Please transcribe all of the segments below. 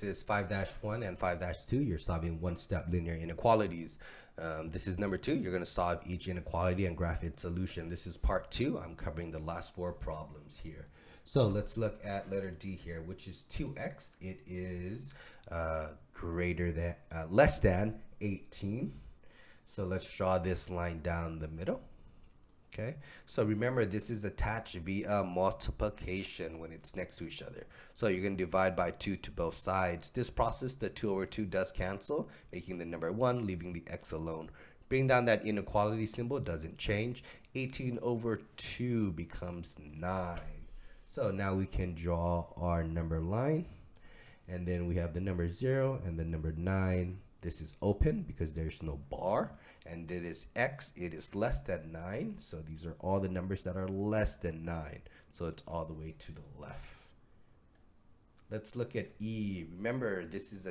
is 5-1 and 5-2. You're solving one-step linear inequalities. This is number 2. You're going to solve each inequality and graph its solution. This is part 2. I'm covering the last 4 problems here. So let's look at letter D here, which is 2x. It is less than 18. So let's draw this line down the middle. Okay, so remember this is attached via multiplication when it's next to each other. So you're going to divide by 2 to both sides. This process, the 2 over 2 does cancel, making the number 1, leaving the x alone. Bring down that inequality symbol, doesn't change. 18 over 2 becomes 9. So now we can draw our number line. And then we have the number 0 and the number 9. This is open because there's no bar. And it is x, it is less than 9. So these are all the numbers that are less than 9. So it's all the way to the left. Let's look at E. Remember, this is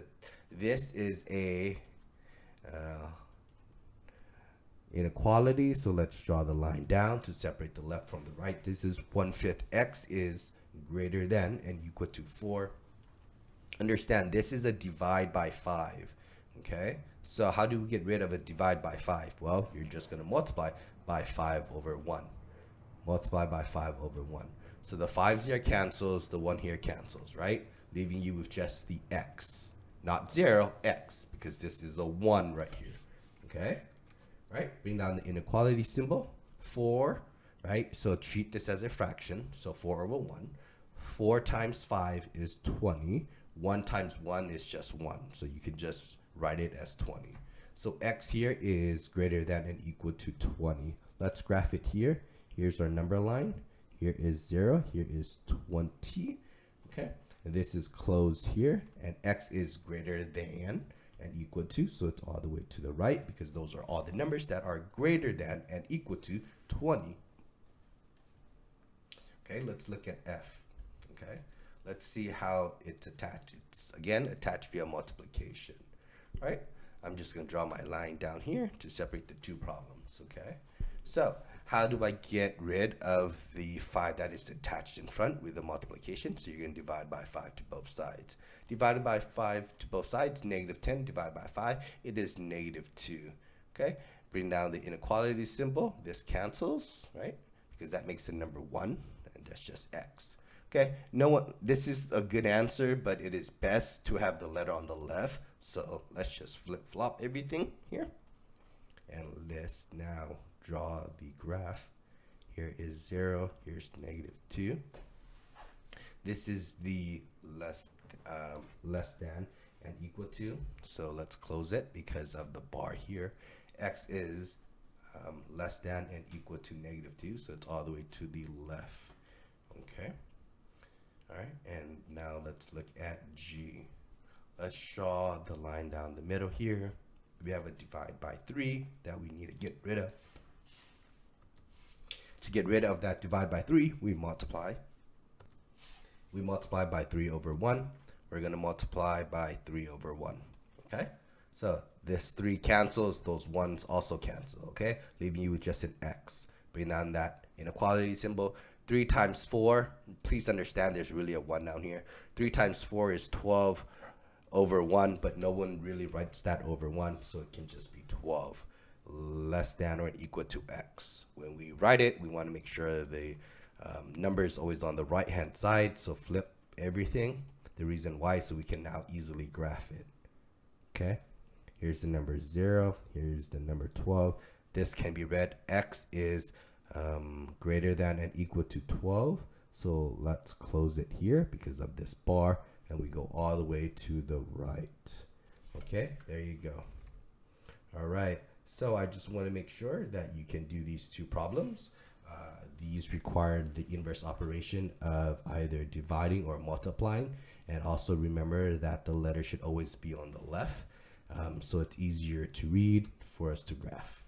a inequality. So let's draw the line down to separate the left from the right. This is 1/5. X is greater than and equal to 4. Understand, this is a divide by 5. Okay, so how do we get rid of a divide by 5? Well, you're just going to multiply by 5 over 1. Multiply by 5 over 1. So the 5 here cancels, the 1 here cancels, right? Leaving you with just the x. Not 0, x, because this is a 1 right here. Okay, right? Bring down the inequality symbol. 4, right? So treat this as a fraction. So 4 over 1. 4 times 5 is 20. 1 times 1 is just 1. So you can just write it as 20. So x here is greater than and equal to 20. Let's graph it here. Here's our number line. Here is 0. Here is 20. Okay. And this is closed here. And x is greater than and equal to. So it's all the way to the right because those are all the numbers that are greater than and equal to 20. Okay. Let's look at F. Okay. Let's see how it's attached. It's again attached via multiplication. Right? I'm just going to draw my line down here to separate the 2 problems. Okay, so how do I get rid of the 5 that is attached in front with the multiplication? So you're going to divide by 5 to both sides. Divided by 5 to both sides, -10 divided by 5, it is -2. Okay, bring down the inequality symbol. This cancels, right? Because that makes the number 1, and that's just x. Okay, this is a good answer, but it is best to have the letter on the left. So let's just flip-flop everything here. And let's now draw the graph. Here is 0, here's -2. This is the less than and equal to. So let's close it because of the bar here. X is less than and equal to -2, so it's all the way to the left. Okay. All right, and now let's look at G. Let's draw the line down the middle here. We have a divide by 3 that we need to get rid of. To get rid of that divide by 3, we multiply. We multiply by 3 over 1. We're going to multiply by 3 over 1. Okay, so this 3 cancels, those 1s also cancel. Okay, leaving you with just an x. Bring down that inequality symbol. 3 times 4, please understand there's really a 1 down here. 3 times 4 is 12 over 1, but no one really writes that over 1, so it can just be 12 less than or equal to x. When we write it, we want to make sure the number is always on the right hand side, so flip everything. The reason why, so we can now easily graph it. Okay, here's the number 0, here's the number 12. This can be read, x is greater than and equal to 12. So let's close it here because of this bar, and we go all the way to the right. Okay, there you go. All right, so I just want to make sure that you can do these 2 problems. These require the inverse operation of either dividing or multiplying, and also remember that the letter should always be on the left, so it's easier to read for us to graph.